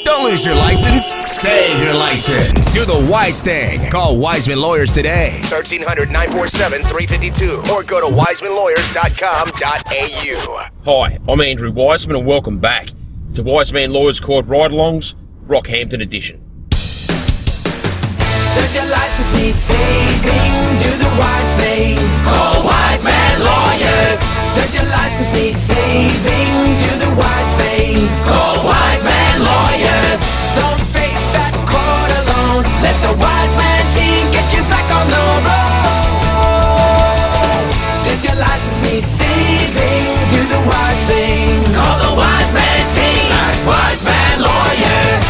Don't lose your license. Save your license. Do the wise thing. Call Wiseman Lawyers today. 1300-947-352 or go to wisemanlawyers.com.au. Hi, I'm Andrew Wiseman and welcome back to Wiseman Lawyers Court Ride-Alongs, Rockhampton edition. Does your license need saving? Do the wise thing. Call Wiseman Lawyers. Does your license need saving? Do the wise thing. Call Wiseman Lawyers. Don't face that court alone. Let the Wiseman team get you back on the road. Does your license need saving? Do the wise thing. Call the Wiseman team at Wiseman Lawyers.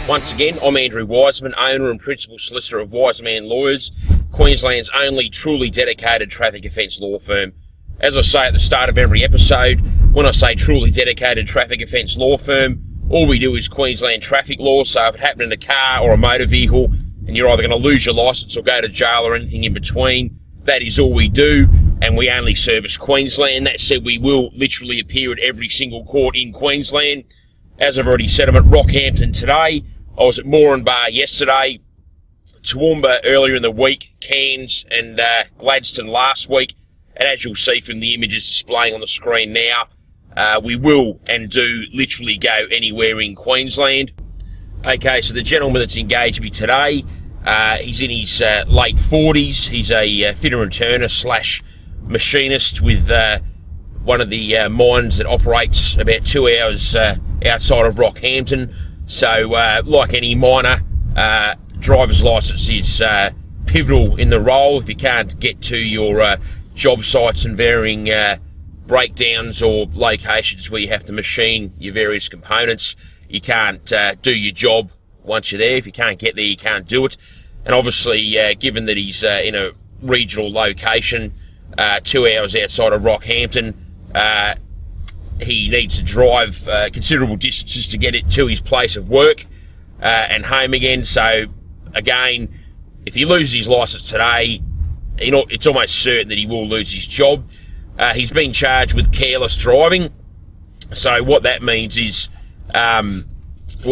Once again, I'm Andrew Wiseman, owner and principal solicitor of Wiseman Lawyers, Queensland's only truly dedicated traffic offence law firm. As I say at the start of every episode, when I say truly dedicated traffic offence law firm, all we do is Queensland traffic law. So if it happened in a car or a motor vehicle and you're either going to lose your licence or go to jail or anything in between, that is all we do, and we only service Queensland. That said, we will literally appear at every single court in Queensland. As I've already said, I'm at Rockhampton today. I was at Moranbah yesterday, Toowoomba earlier in the week, Cairns and Gladstone last week. And as you'll see from the images displaying on the screen now, we will and do literally go anywhere in Queensland. Okay, so the gentleman that's engaged me today, he's in his late 40s. He's a fitter and turner slash machinist with one of the mines that operates about 2 hours outside of Rockhampton. So, like any miner, driver's licence is pivotal in the role. If you can't get to your job sites and varying breakdowns or locations where you have to machine your various components, you can't do your job once you're there. If you can't get there, you can't do it. And obviously, given that he's in a regional location, 2 hours outside of Rockhampton, he needs to drive considerable distances to get it to his place of work and home again. So, again, if he loses his licence today, it's almost certain that he will lose his job. He's been charged with careless driving. So what that means is, well,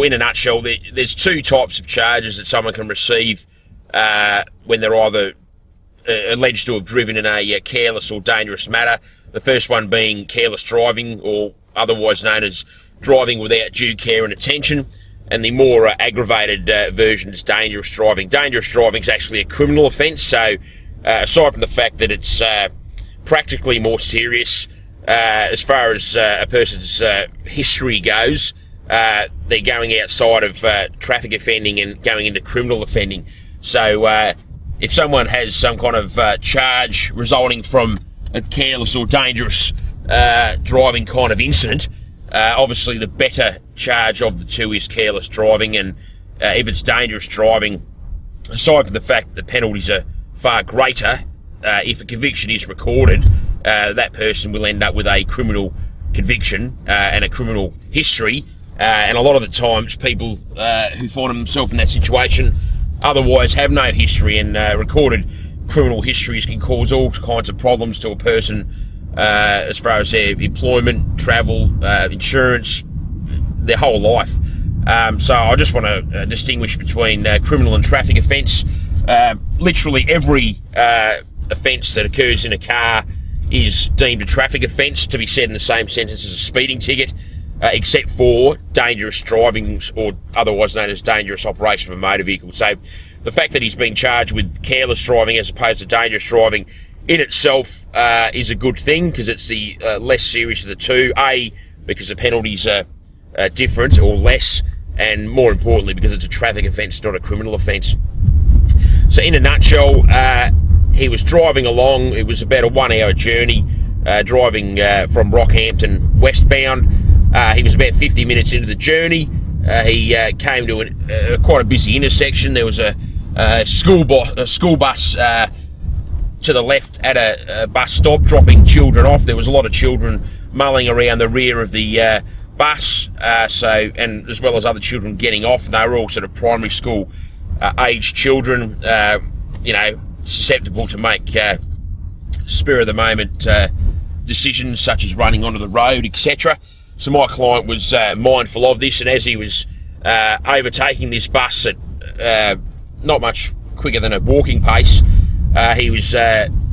in a nutshell, there's two types of charges that someone can receive when they're either alleged to have driven in a careless or dangerous manner. The first one being careless driving, or otherwise known as driving without due care and attention. And the more aggravated version is dangerous driving. Dangerous driving is actually a criminal offence. So aside from the fact that it's practically more serious as far as a person's history goes, they're going outside of traffic offending and going into criminal offending. So if someone has some kind of charge resulting from a careless or dangerous driving kind of incident, obviously the better charge of the two is careless driving. And if it's dangerous driving, aside from the fact that the penalties are far greater, if a conviction is recorded, that person will end up with a criminal conviction and a criminal history. And a lot of the times people who find themselves in that situation otherwise have no history, and recorded criminal histories can cause all kinds of problems to a person as far as their employment, travel, insurance, their whole life. So I just want to distinguish between criminal and traffic offence. Literally every offence that occurs in a car is deemed a traffic offence, to be said in the same sentence as a speeding ticket, except for dangerous driving, or otherwise known as dangerous operation of a motor vehicle. So the fact that he's been charged with careless driving as opposed to dangerous driving in itself is a good thing, because it's the less serious of the two. A, because the penalties are different or less, and more importantly because it's a traffic offence, not a criminal offence. So in a nutshell, he was driving along. It was about a 1 hour journey, driving from Rockhampton westbound. He was about 50 minutes into the journey. He came to quite a busy intersection. There was a school bus to the left at a bus stop, dropping children off. There was a lot of children mulling around the rear of the bus, and as well as other children getting off. They were all sort of primary school aged children, susceptible to make spur of the moment decisions such as running onto the road, etc. So my client was mindful of this, and as he was overtaking this bus at not much quicker than a walking pace, he was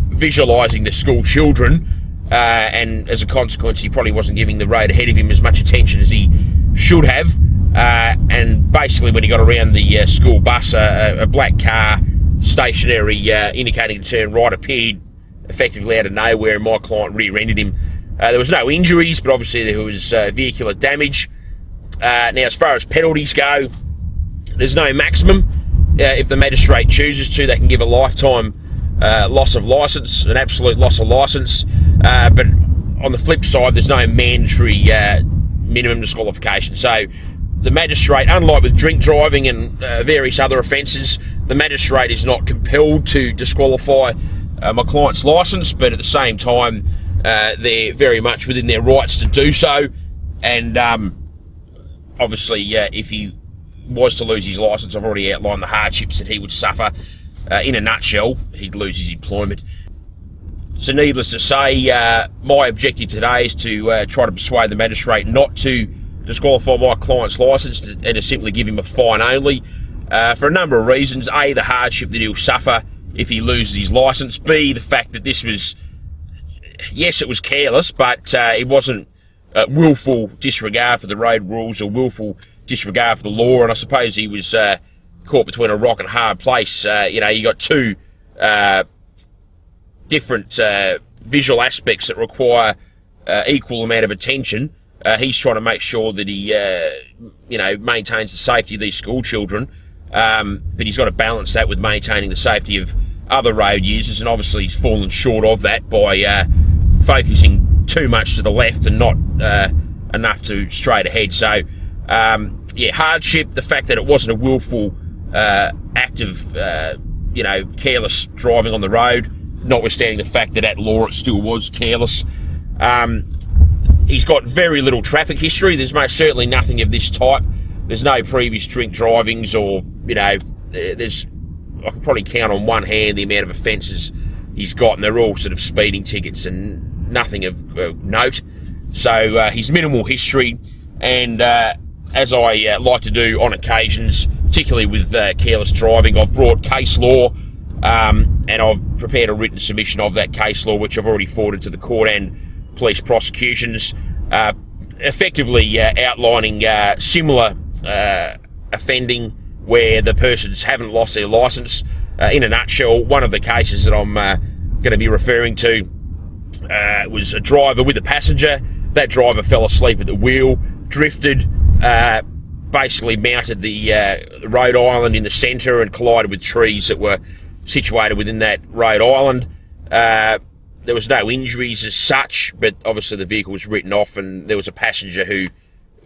visualising the school children, and as a consequence he probably wasn't giving the road ahead of him as much attention as he should have, and basically when he got around the school bus, a black car, stationary, indicating to turn right, appeared effectively out of nowhere, and my client rear-ended him. There was no injuries, but obviously there was vehicular damage. Now, as far as penalties go, there's no maximum. If the magistrate chooses to, they can give a lifetime loss of licence, an absolute loss of licence. But on the flip side, there's no mandatory minimum disqualification. So the magistrate, unlike with drink driving and various other offences, the magistrate is not compelled to disqualify my client's licence, but at the same time, they're very much within their rights to do so. And obviously, if he was to lose his licence, I've already outlined the hardships that he would suffer. In a nutshell, he'd lose his employment. So needless to say, my objective today is to try to persuade the magistrate not to disqualify my client's licence and to simply give him a fine only, for a number of reasons. A, the hardship that he'll suffer if he loses his licence. B, the fact that this was, yes, it was careless, but it wasn't willful disregard for the road rules or willful disregard for the law, and I suppose he was caught between a rock and a hard place. You got two different visual aspects that require equal amount of attention. He's trying to make sure that he, maintains the safety of these school children, but he's got to balance that with maintaining the safety of other road users, and obviously he's fallen short of that by focusing too much to the left and not enough to straight ahead. So, hardship, the fact that it wasn't a willful act of, careless driving on the road, notwithstanding the fact that at law it still was careless. He's got very little traffic history. There's most certainly nothing of this type. There's no previous drink drivings or, I can probably count on one hand the amount of offences he's got, and they're all sort of speeding tickets and nothing of note. So he's minimal history, and as I like to do on occasions, particularly with careless driving, I've brought case law, and I've prepared a written submission of that case law, which I've already forwarded to the court and police prosecutions, effectively outlining similar offending where the persons haven't lost their licence. In a nutshell, one of the cases that I'm going to be referring to was a driver with a passenger. That driver fell asleep at the wheel, drifted, basically mounted the road island in the centre and collided with trees that were situated within that road island. There was no injuries as such, but obviously the vehicle was written off, and there was a passenger who,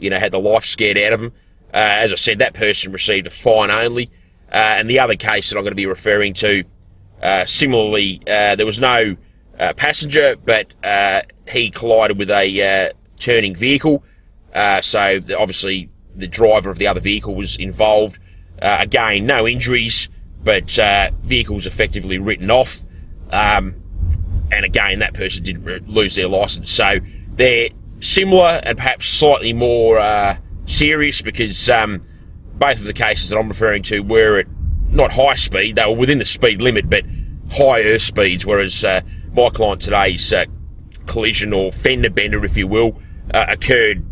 had the life scared out of him. As I said, that person received a fine only. And the other case that I'm going to be referring to, similarly, there was no passenger, but he collided with a turning vehicle. So obviously the driver of the other vehicle was involved. Again, no injuries, but vehicle was effectively written off. And again, that person didn't lose their licence. So they're similar and perhaps slightly more serious, because both of the cases that I'm referring to were at not high speed. They were within the speed limit, but higher speeds, whereas my client today's collision, or fender bender, if you will, occurred,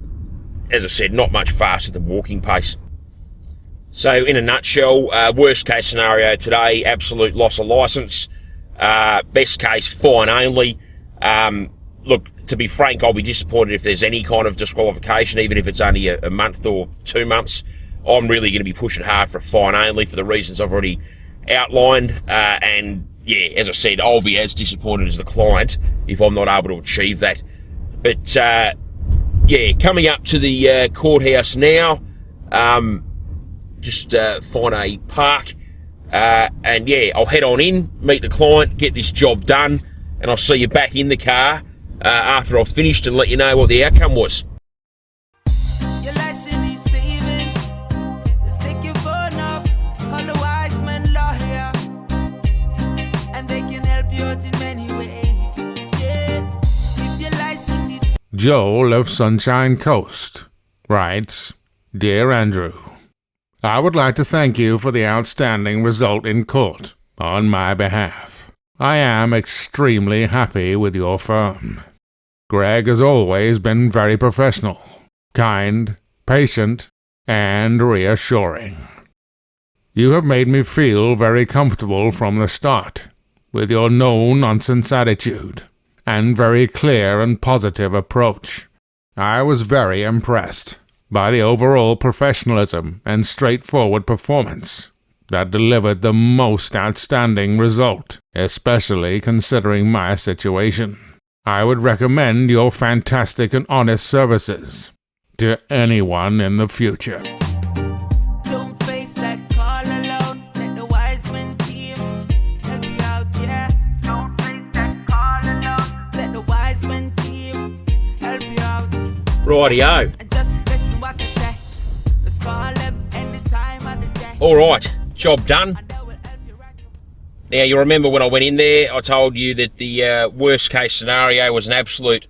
as I said, not much faster than walking pace. So in a nutshell, worst case scenario today, absolute loss of licence. Best case, fine only. Look, to be frank, I'll be disappointed if there's any kind of disqualification, even if it's only a month or 2 months. I'm really going to be pushing hard for a fine only for the reasons I've already outlined. And yeah, as I said, I'll be as disappointed as the client if I'm not able to achieve that. But coming up to the courthouse now, just find a park. And I'll head on in, meet the client, get this job done, and I'll see you back in the car after I've finished and let you know what the outcome was. Your license needs saving. Just take your phone up, call the Wiseman lawyer, and they can help you out in many ways. Yeah, if your Joel of Sunshine Coast writes, Dear Andrew, I would like to thank you for the outstanding result in court on my behalf. I am extremely happy with your firm. Greg has always been very professional, kind, patient, and reassuring. You have made me feel very comfortable from the start, with your no-nonsense attitude, and very clear and positive approach. I was very impressed by the overall professionalism and straightforward performance that delivered the most outstanding result, especially considering my situation. I would recommend your fantastic and honest services to anyone in the future. Don't face that call alone. Let the Wiseman team help you out, yeah. Don't face that call alone. Let the Wiseman team help you out. Rightio. And just listen what I say. Let's call them any time of the day. All right, job done. And that will help you rock your. Now, you remember when I went in there, I told you that the worst case scenario was an absolute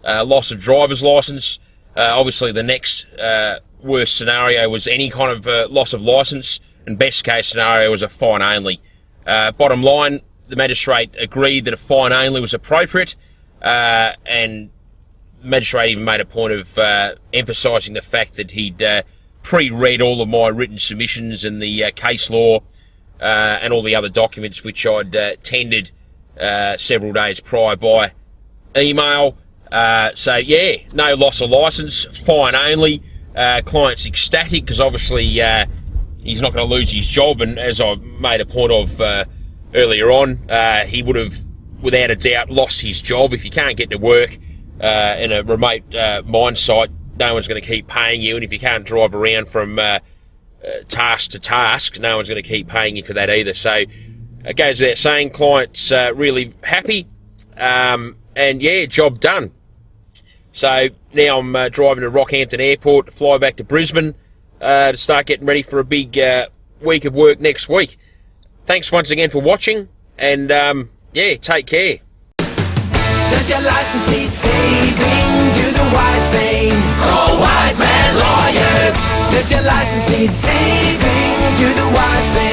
loss of driver's licence. Obviously, the next worst scenario was any kind of loss of licence, and best case scenario was a fine only. Bottom line, the magistrate agreed that a fine only was appropriate, and the magistrate even made a point of emphasising the fact that he'd pre-read all of my written submissions and the case law and all the other documents which I'd tendered several days prior by email. So yeah, no loss of licence, fine only. Client's ecstatic because obviously he's not going to lose his job, and as I made a point of earlier on, he would have without a doubt lost his job. If you can't get to work in a remote mine site, no one's going to keep paying you, and if you can't drive around from task to task, no one's going to keep paying you for that either. So it goes without saying, client's really happy, and yeah, job done. So now I'm driving to Rockhampton Airport to fly back to Brisbane to start getting ready for a big week of work next week. Thanks once again for watching, and yeah, take care. Does your license need saving? Do the wise thing. Call Wiseman Lawyers. Does your license need saving? Do the wise thing.